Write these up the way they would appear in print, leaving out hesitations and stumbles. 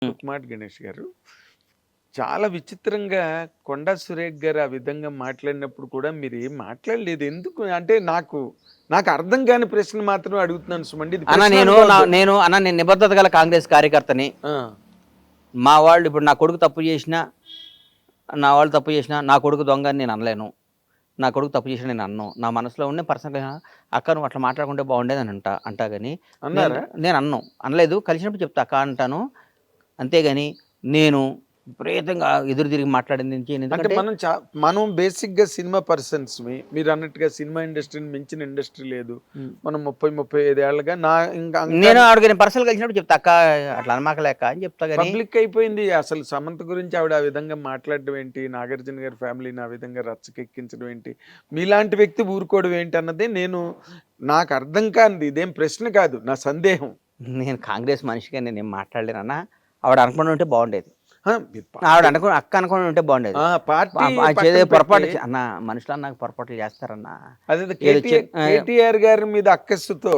ఇంకొక మాట గణేష్ గారు, చాలా విచిత్రంగా కొండా సురేఖ్ గారు ఆ విధంగా మాట్లాడినప్పుడు కూడా మీరేం మాట్లాడలేదు. ఎందుకు అంటే నాకు అర్థం కాని ప్రశ్న మాత్రమే అడుగుతున్నాను సుమండి. ఇది అన్న ప్రశ్న నేను అనుకోవద్దు. నేను నిబద్ధత గల కాంగ్రెస్ కార్యకర్తని. ఆ! మా వాళ్ళు ఇప్పుడు నా కొడుకు తప్పు చేసినా, నా వాళ్ళు తప్పు చేసినా, నా కొడుకు దొంగ అని నేను అనలేను. నా కొడుకు తప్పు చేసినా నేను అనను. నా మనసులో ఉండే పర్సనల్‌గా అక్క నువ్వు అట్లా మాట్లాడుకుంటే బాగుండేదని అంటా గాని అన్నారా? నేను అనను. అనలేదు. కలిసినప్పుడు చెప్తా అక్క అంటాను. అంతేగాని నేను విపరీతంగా ఎదురు తిరిగి మాట్లాడింది చేయను. అంటే ఎందుకంటే మనం బేసిక్‌గా సినిమా పర్సన్స్‌మి. మీరన్నట్టుగా సినిమా ఇండస్ట్రీని మించిన ఇండస్ట్రీ లేదు. హ్మ్. మనం 30, 35 ఏళ్లుగా ఇంకా నేను ఆవిడకి నేను పర్సనల్ కలిసినప్పుడు చెప్తా అక్క అట్లా అనమాకలే అక్క అని చెప్తా గాని పబ్లిక్ అయిపోయింది. అసలు సమంత గురించి ఆవిడ ఆ విధంగా మాట్లాడడం ఏంటి? నాగార్జున గారి ఫ్యామిలీని ఆ విధంగా రచ్చకెక్కించడం ఏంటి? మీలాంటి వ్యక్తి ఊరుకోవడం ఏంటి అన్నదే నాకు అర్థం కానిది. ఇదేం ప్రశ్న కాదు. నా సందేహం. నేను కాంగ్రెస్ మనిషిగా నేనేం మాట్లాడలేనన్న. ఆవిడ అనుకుని ఉంటే బాగుండేది. ఆ! మీరు ఆవిడ పార్టీ అక్క అనుకుని ఉంటే బాగుండేది. పార్టీ చేదే పక్కన పొరపాటు పెట్టి అన్న మనుషులు అన్నాక పొరపాట్లు చేస్తారన్న. అదేదో ఏదో కేటీఆర్ గారి మీద అక్కస్సుతో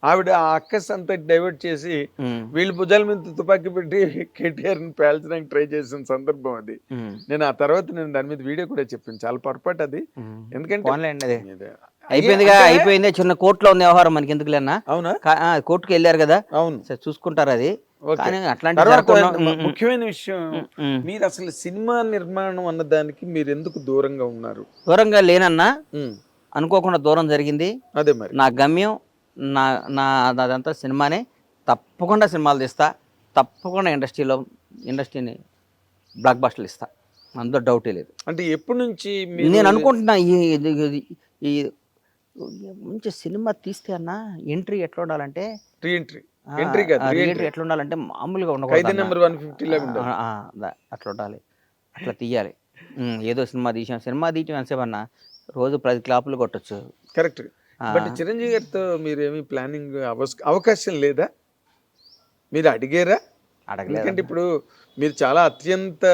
ఆవిడ ఆ అక్కస్ అంతా డైవర్ట్ చేసి వీళ్ళ భుజాల మీద తుపాకీ పెట్టి కేటీఆర్‌ని పేల్చడానికి ట్రై చేసిన సందర్భం అది. నేను దాని మీద వీడియో కూడా చెప్పాను. చాలా పొరపాటు అది. ఎందుకంటే పోన్లేండి అది ఇది అయిపోయిందిగా అంటే అయిపోయింది. చిన్న కోర్టులో ఉంది వ్యవహారం మనకి ఎందుకులే అన్న. అవునా? కోర్టుకి వెళ్ళారు కదా అవును. సరే చూసుకుంటారు అది. ఓకే. కానీ అట్లాంటి తర్వాత జరగకుండా ముఖ్యమైన విషయం మీరు అసలు సినిమా నిర్మాణం అన్న దానికి మీరెందుకు దూరంగా ఉన్నారు? దూరంగా లేనన్నా హ్మ్. అనుకోకుండా దూరం జరిగింది. అదే మరి. నా గమ్యం నా నా అదంతా సినిమానే. తప్పకుండా సినిమాలు తీస్తా. తప్పకుండా ఇండస్ట్రీని బ్లాక్ బస్టర్లు ఇస్తా. అందులో డౌటే లేదు. అంటే ఎప్పటి నుంచి మీరు నేను అనుకుంటున్నా ఈ మంచి సినిమా తీస్తే అన్న ఎంట్రీ ఎట్లా ఉండాలంటే రీ ఎంట్రీ. ఎంట్రీ కాదు. రీ రీఎంట్రీ ఎంట్రీ. ఎట్లా ఉండాలంటే మామూలుగా ఖైదీ ఉండకూడదు నంబర్ 150 లాగా ఉండాలి. అట్లా ఉండాలి. అట్లా తీయాలి. ఏదో సినిమా తీయటం ఎంతసేపన్నా రోజు 10 క్లాపులు కొట్టొచ్చు. కరెక్ట్. బట్ చిరంజీవి గారితో మీరేమి ప్లానింగ్ అవకాశం లేదా? మీరు అడిగారా? అడగలేదు ఎందుకంటే ఇప్పుడు మీరు చాలా అత్యంత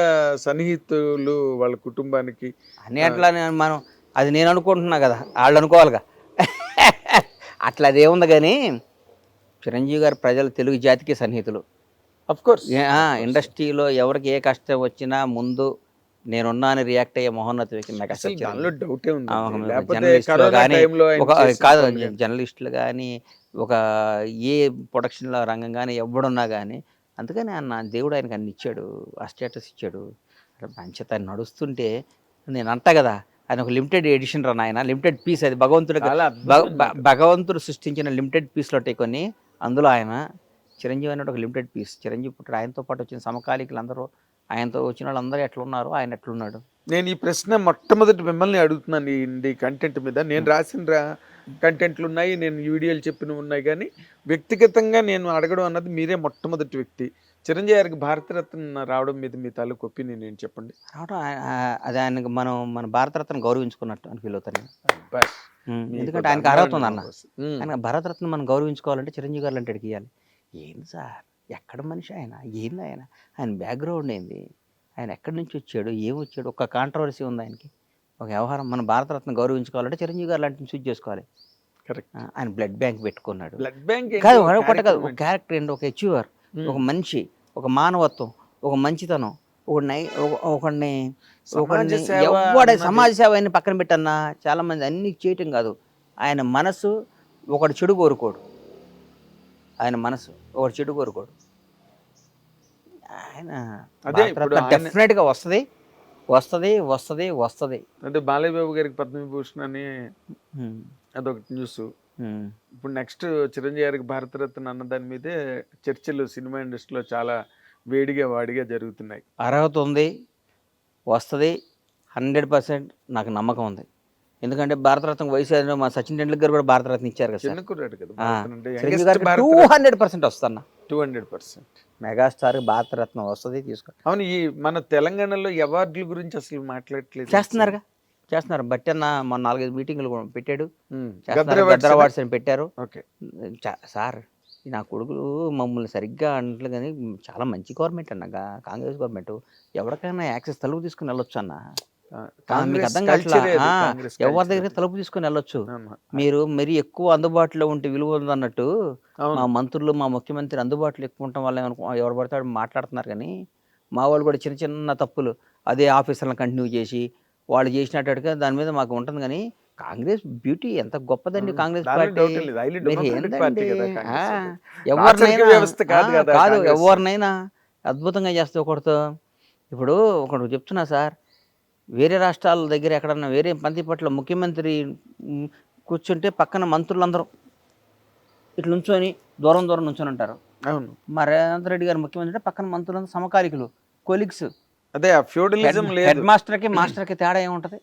సన్నిహితులు వాళ్ళ కుటుంబానికి. అన్నీ అట్లా మనం అది నేను అనుకుంటున్నా కదా వాళ్ళు అనుకోవాలిగా. అట్లా అదేముంది కానీ చిరంజీవి గారు ప్రజలు తెలుగు జాతికి సన్నిహితులు. Of course. ఇండస్ట్రీలో ఎవరికి ఏ కష్టం వచ్చినా ముందు నేనున్నా అని రియాక్ట్ అయ్యే మహోన్నత వ్యక్తి మెగాస్టార్ అసలు దానిలో చిరంజీవి. డౌటే ఉందండి. లేకపోతే జర్నలిస్టులు కరోనా కానీ టైంలో ఆయన చేసిన కాదు పనులు గాని. జర్నలిస్టులు కానీ ఒక ఏ ప్రొడక్షన్లో రంగం కానీ ఎవడున్నా కానీ అందుకని అన్న దేవుడు ఆయనకు అన్ని ఇచ్చాడు. ఆ స్టేటస్ ఇచ్చాడు. మంచిత ఆయన నడుస్తుంటే నేను అంటా కదా ఆయన ఒక లిమిటెడ్ ఎడిషన్ రా నాయన లిమిటెడ్ పీస్ అది చాలా అద్భుతమైన భగవంతుడు సృష్టించిన లిమిటెడ్ పీస్లో కొన్ని అందులో ఆయన చిరంజీవి అన్నట్టు ఒక లిమిటెడ్ పీస్. చిరంజీవి పుట్టాడు. ఆయనతో పాటు వచ్చిన సమకాలీకులు అందరూ ఆయనతో వచ్చిన వాళ్ళందరూ ఎట్లున్నారు ఆయన ఎట్లున్నాడు. నేను ఈ ప్రశ్న మొట్టమొదటి మిమ్మల్ని అడుగుతున్నాను ఈ కంటెంట్ మీద. నేను రాసిన కంటెంట్లు ఉన్నాయి, నేను ఈ వీడియోలు చెప్పినవి ఉన్నాయి, కానీ వ్యక్తిగతంగా నేను అడగడం అన్నది మీరే మొట్టమొదటి వ్యక్తి. చిరంజీవి గారికి భారతరత్న రావడం మీద మీ తాలూకు ఒపీనియన్ ఏంటి చెప్పండి? రావడం అది ఆయనకు మన భారతరత్న గౌరవించుకున్నట్టు అని ఫీల్ అవుతాను. బస్. ఎందుకంటే ఆయనకు అర్హత ఉంది అన్న. ఆయన భారతరత్న మనం గౌరవించుకోవాలంటే చిరంజీవి గారు అంటే ఇవ్వాలి. ఏంది సార్ ఎక్కడ మనిషి ఆయన ఏంది ఆయన బ్యాక్గ్రౌండ్ ఏంది ఆయన ఎక్కడి నుంచి వచ్చాడు ఏం వచ్చాడు ఒక కాంట్రవర్సీ ఉంది ఆయనకి ఒక వ్యవహారం. మన భారతరత్న గౌరవించుకోవాలంటే చిరంజీవి గారు లాంటిని చూస్ చేసుకోవాలి. కరెక్ట్. ఆయన బ్లడ్ బ్యాంక్ పెట్టుకున్నాడు. బ్లడ్ బ్యాంక్ కాదు ఒకటి కాదు ఒక క్యారెక్టర్ ఏంటి ఒక అచీవర్ ఒక మనిషి ఒక మానవత్వం ఒక మంచితనం ఒకడిని సమాజ సేవ అని పక్కన పెట్టన్నా చాలా మంది అన్ని చేయటం కాదు. ఆయన మనసు ఒకటి చెడు కోరుకోడు. ఆయన మనసు ఒకటి చెడు కోరుకోడు. ఆయన అదే డెఫినెట్గా వస్తుంది. అంటే బాలయ్య బాబు గారికి పద్మవిభూషణ్ అని అదొకటి న్యూస్. ఇప్పుడు నెక్స్ట్ చిరంజీవి గారికి భారతరత్న అన్న దాని మీదే చర్చలు సినిమా ఇండస్ట్రీలో చాలా వాడిగా జరుగుతున్నాయి. అర్హత ఉంది వస్తుంది 100% నాకు నమ్మకం ఉంది. ఎందుకంటే భారతరత్న వయసు మా సచిన్ టెండూల్కర్ కూడా భారతరత్న ఇచ్చారు కదా చిన్న కుర్రాడు కదా. 200% వస్తున్నా 200%. మెగాస్టార్ భారతరత్న వస్తుంది తీసుకో. అవును. ఈ మన తెలంగాణలో అవార్డుల గురించి అసలు మాట్లాడట్లేదు. చేస్తున్నారు బట్టి అన్న మన 4-5 మీటింగ్లు పెట్టాడు. గద్దర్ అవార్డ్స్ అని పెట్టారు. ఓకే సార్ నా కొడుకులు మమ్మల్ని సరిగ్గా అంటలు కానీ చాలా మంచి గవర్నమెంట్ అన్నగా కాంగ్రెస్ గవర్నమెంట్ ఎవరికైనా యాక్సెస్ తలుపు తీసుకుని వెళ్ళొచ్చు అన్న. మీకు అర్థం culture కావట్లా. ఏ అది, కాంగ్రెస్ ఎవరి culture దగ్గర అది. తలుపు తీసుకొని వెళ్ళొచ్చు. అవును. మీరు మరీ ఎక్కువ అందుబాటులో ఉంటే విలువ ఉందన్నట్టు మా అవును. మంత్రులు, మా ముఖ్యమంత్రి అందుబాటులో ఎక్కువ ఉండటం వల్ల ఎవరు పడితే వాడు మాట్లాడుతున్నారు కానీ, మా వాళ్ళు కూడా చిన్న చిన్న తప్పులు అదే ఆఫీసర్లను కంటిన్యూ చేసి, వాళ్ళు చేసినట్టుగా దాని మీద మాకు ఉంటుంది కానీ, కాంగ్రెస్ బ్యూటీ ఎంత గొప్పదండి కాంగ్రెస్ దానిలో పార్టీ. డౌట్ లేదు. హైలీ మీరు డెమోక్రటిక్ పార్టీ ఏందండి కదా ఆ, కాంగ్రెస్ అనేది. రాచరిక ఎవరినైనా వ్యవస్థ కాదు కదా కాదు కాంగ్రెస్. ఎవరినైనా అద్భుతంగా చేస్తే ఒకటితో. ఇప్పుడు ఒకటి చెప్తున్నా సార్, వేరే రాష్ట్రాల దగ్గర ఎక్కడన్నా వేరే పట్ల ముఖ్యమంత్రి మ్, కూర్చుంటే పక్కన మంత్రులందరూ ఇట్లా నుంచొని దూరం దూరం నుంచొని ఉంటారు. అవును. మా రేవంత్ రెడ్డి గారు ముఖ్యమంత్రి అంటే పక్కన మంత్రులందరూ సమకాలికులు, కొలీగ్స్. అదే ఆ ఫ్యూడలిజం లేదు. హెడ్ మాస్టర్కి మాస్టర్కి తేడా ఏముంటుంది?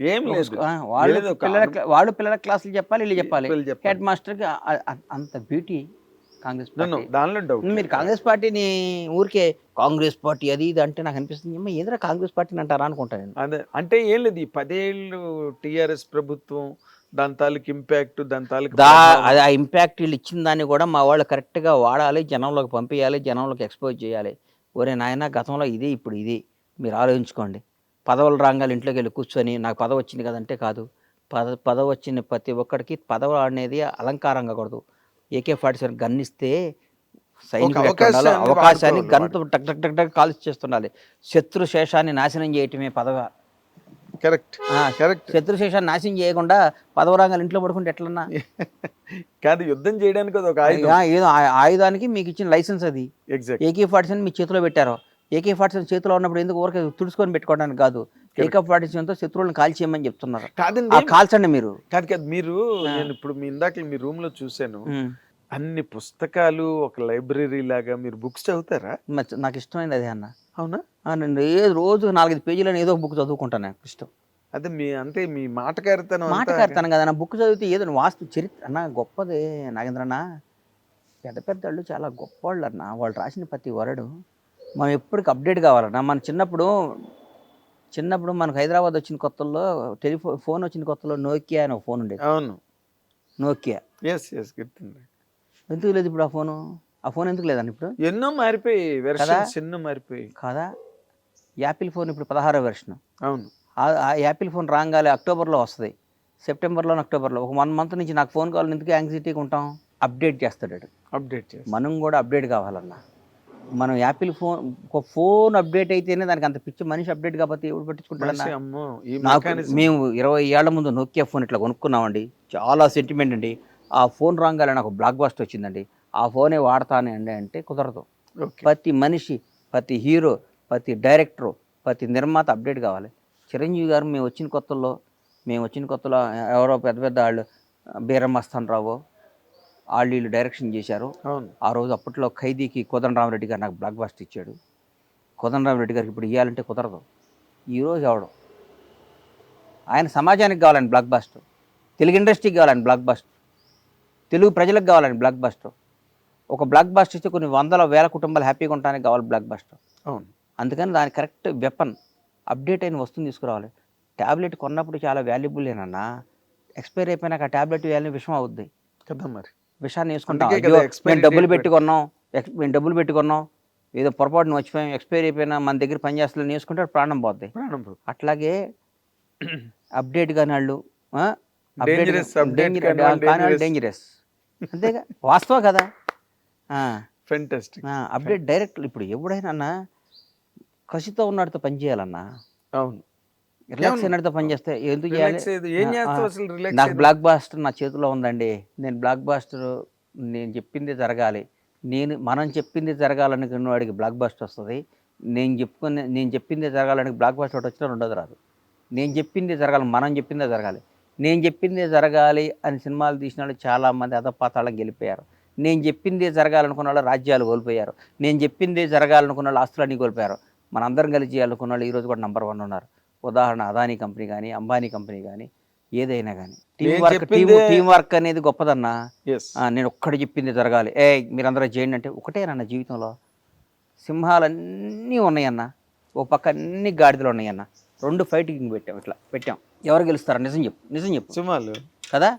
ఏం లేదు. వాళ్ళు లేదు, వాళ్ళు పిల్లల క్లాసులు చెప్పాలి, వీళ్ళు చెప్పాలి. వీళ్ళు చెప్పాలి. హెడ్ మాస్టర్కి అంత బ్యూటీ కాంగ్రెస్ పార్టీ. దానిలో డౌట్ మీరు కాంగ్రెస్ పార్టీని ఊరికే కాంగ్రెస్ పార్టీ అది ఇది అంటే నాకు అనిపిస్తుంది, ఏమో ఏదైనా కాంగ్రెస్ పార్టీని అంటారా అనుకుంటాను నేను. అదే అంటే ఏం లేదు, ఈ 10 ఏళ్ళు టిఆర్ఎస్ ప్రభుత్వం దాని తాలూకు ఇంపాక్ట్, దాని తాలూకు అది ఆ ఇంపాక్ట్ వీళ్ళు ఇచ్చిన దాన్ని కూడా మా వాళ్ళు కరెక్ట్గా వాడాలి, జనంలోకి పంపించాలి, జనంలోకి ఎక్స్పోజ్ చేయాలి. ఒరే నాయన గతంలో ఇది ఇప్పుడు ఇది మీరు ఆలోచించుకోండి. పదవులు రాగాలి ఇంట్లోకి వెళ్ళి కూర్చొని నాకు పదవి వచ్చింది కదంటే కాదు. పదవి వచ్చిన ప్రతి ఒక్కడికి పదవి అనేది అలంకారంగా కూడదు. AK-47 గన్ ఇస్తే సైనికుడు ఎట్లా ఉండాలో అవకాశాన్ని గన్తో టక్ టక్ టక్ టక్ కాల్చి చేస్తుండాలి. శత్రు శేషాన్ని నాశనం చేయటమే పదవి. Correct correct. శత్రు శేషాన్ని నాశనం చేయకుండా పదవి రాగాలి ఇంట్లో పడుకుంటే ఎట్లన్నా కాదు, యుద్ధం చేయడానికి అది ఒక ఆయుధం. ఏదో ఆయుధానికి మీకు ఇచ్చిన లైసెన్స్ అది. ఎగ్జాక్ట్. AK-47 మీ చేతిలో పెట్టారు. AK-47 చేతిలో ఉన్నప్పుడు ఎందుకు ఊరికే తుడుచుకొని పెట్టుకోవడానికి కాదు. AK-47తో శత్రువులను కాల్చేయమని చెప్తున్నారు. కాదండి, కాల్చండి మీరు. కాదు కాదు, మీరు నేను ఇప్పుడు మీ ఇందాక మీ రూమ్ లో చూసాను, అన్ని పుస్తకాలు ఒక లైబ్రరీ లాగా మీరు బుక్స్ చదువుతారా? నాకు ఇష్టమైంది అదే అన్న. అవునా? నేను రోజు 4-5 పేజీలను ఏదో బుక్ చదువుకుంటాను, నాకు ఇష్టం. అదే మీ అంటే మీ మాటకారితనం మాటకారుతాను కదా, నా బుక్ చదివితే ఏదో వాస్తు చరిత్ర అన్న గొప్పది నాగేంద్రన్న. పెద్ద పెద్ద వాళ్ళు చాలా గొప్పవాళ్ళు అన్న, వాళ్ళు రాసిన ప్రతి వరడు మనం ఎప్పటికి అప్డేట్ కావాలన్నా. మన చిన్నప్పుడు మనకు హైదరాబాద్ వచ్చిన కొత్తల్లో ఫోన్ వచ్చిన కొత్తలో నోకియా అని ఒక ఫోన్ ఉండేది. అవును, నోకియా. ఎస్ ఎస్, గుర్తుంది. ఎందుకు లేదు ఇప్పుడు ఆ ఫోన్ ఎందుకు లేదండి ఇప్పుడు? ఎన్నో మారిపోయి, వెర్షన్స్ ఎన్నో మారిపోయి కదా. యాపిల్ ఫోన్ ఇప్పుడు 16వ వెర్షన్. అవును. ఆ యాపిల్ ఫోన్ రాగాలి అక్టోబర్లో వస్తుంది, సెప్టెంబర్లో అక్టోబర్లో ఒక 1 మంత్ నుంచి నాకు ఫోన్ కావాలి, ఎందుకు యాంగ్జైటీగా ఉంటాం? అప్డేట్ చేస్తాడు. అప్డేట్ చేసి మనం కూడా అప్డేట్ కావాలన్నా. మనం యాపిల్ ఫోన్ అప్డేట్ అయితేనే దానికి అంత పిచ్చి. మనిషి అప్డేట్ కాకపోతే ఎవడు పట్టించుకుంటాడన్నా? మేము 20 ఏళ్ల ముందు నోకియా ఫోన్ ఇట్లా కొనుక్కున్నామండి, చాలా సెంటిమెంట్ అండి. ఆ ఫోన్ రాగానే నాకు బ్లాక్ బస్టర్ వచ్చిందండి, ఆ ఫోనే వాడతానే అండి అంటే కుదరదు. ప్రతి మనిషి, ప్రతి హీరో, ప్రతి డైరెక్టరు, ప్రతి నిర్మాత అప్డేట్ కావాలి. చిరంజీవి గారు మేము వచ్చిన కొత్తలో ఎవరో పెద్ద పెద్ద వాళ్ళు బీరమస్తాన్ రావు వాళ్ళు డైరెక్షన్ చేశారు. ఆ రోజు అప్పట్లో ఖైదీకి కోదండరామరెడ్డి గారు నాకు బ్లాక్ బస్టర్ ఇచ్చాడు. కోదండరామరెడ్డి గారికి ఇప్పుడు ఇవ్వాలంటే కుదరదు. ఈరోజు ఎవడు ఆయన సమాజానికి కావాలని బ్లాక్ బస్టర్, తెలుగు ఇండస్ట్రీకి కావాలని బ్లాక్ బస్టర్, తెలుగు ప్రజలకు కావాలని బ్లాక్ బస్టర్. ఒక బ్లాక్ బస్టర్ ఇస్తే కొన్ని 100,000 కుటుంబాలు హ్యాపీగా ఉండడానికి కావాలి బ్లాక్ బస్టర్. అవును. అందుకని దాని కరెక్ట్ వెపన్ అప్డేట్ అయిన వస్తువుని తీసుకురావాలి. ట్యాబ్లెట్ కొన్నప్పుడు చాలా వాల్యుబుల్లేనన్నా, ఎక్స్పైర్ అయిపోయినాక ఆ ట్యాబ్లెట్ వాల్యూ విషం అవుద్ది కదా. మరి విషాన్ని వేసుకుంటాం. మేము డబ్బులు పెట్టుకున్నాం, ఏదో పొరపాటును మర్చిపోయాం, ఎక్స్పైర్ అయిపోయినా మన దగ్గర పని చేస్తూ వేసుకుంటే ప్రాణం పోద్ది. అట్లాగే అప్డేట్ కాని వాళ్ళు డేంజరస్, అంతేగా, వాస్తవం కదా. అప్డేట్ డైరెక్ట్ ఇప్పుడు ఎవడైనా కసితో ఉన్నట్టుతో పని చేయాలన్నా. అవును. రిలాక్స్ అయినట్టుతో పని చేస్తే ఎందుకు చేయాలి? నాకు బ్లాక్ బాస్టర్ నా చేతిలో ఉందండి, నేను బ్లాక్ బాస్టర్ నేను చెప్పింది జరగాలి. మనం చెప్పింది జరగాలనుకున్న వాడికి బ్లాక్ బాస్టర్ వస్తుంది. నేను చెప్పింది జరగాలని బ్లాక్ బాస్టర్ ఒకటి వచ్చినా రెండోది రాదు. నేను చెప్పింది జరగాలి, మనం చెప్పిందే జరగాలి. నేను చెప్పిందే జరగాలి అని సినిమాలు తీసిన వాళ్ళు చాలామంది అధపాతాళం గెలిపోయారు. నేను చెప్పిందే జరగాలనుకున్న వాళ్ళు రాజ్యాలు కోల్పోయారు. నేను చెప్పిందే జరగాలనుకున్న వాళ్ళు ఆస్తులన్నీ కోల్పోయారు. మనందరం కలిసి చేయాలనుకున్న వాళ్ళు ఈరోజు కూడా నెంబర్ 1 ఉన్నారు. ఉదాహరణ అదానీ కంపెనీ కానీ, అంబానీ కంపెనీ కానీ, ఏదైనా కానీ టీం వర్క్ అనేది గొప్పదన్నా. నేను ఒక్కటి చెప్పింది జరగాలి, మీరందరూ చేయండి అంటే ఒకటేనన్న జీవితంలో. సింహాలన్నీ ఉన్నాయన్న, ఓ పక్క అన్ని గాడిదలు ఉన్నాయన్న, 2 ఫైటింగ్ పెట్టాం. ఎవరు గెలుస్తారా? నిజం చెప్పు. సింహాలు కదా.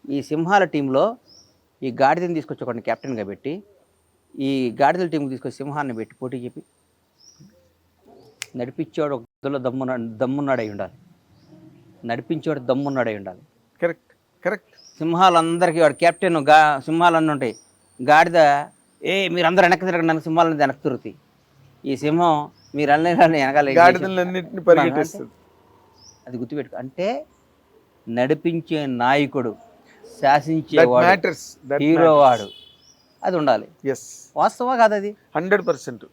ఈ సింహాల టీంలో ఈ గాడిదని తీసుకొచ్చి ఒకటిని కెప్టెన్గా పెట్టి, ఈ గాడిదల టీంకి తీసుకొచ్చి సింహాన్ని పెట్టి పోటీ చెప్పి నడిపించాడు. అందులో దమ్మున్నాడై ఉండాలి, నడిపించేవాడు దమ్మున్నాడై ఉండాలి. Correct correct. సింహాలందరికీ వాడు కెప్టెన్, సింహాలన్నీ ఉంటాయి, గాడిద మీరందరూ వెనక్కి తిరగండి, నన్ను సింహాలను వెనక్కి తిరుగుతాయి. ఈ సింహం మీరు అన్నీ వెనకాల గాడిదలన్నింటినీ పరిగెట్టిస్తుంది. అది గుర్తుపెట్టుకో. అంటే నడిపించే నాయకుడు, శాసించేవాడు, హీరో వాడు, అది ఉండాలి. ఎస్, వాస్తవా కాదు అది? 100%.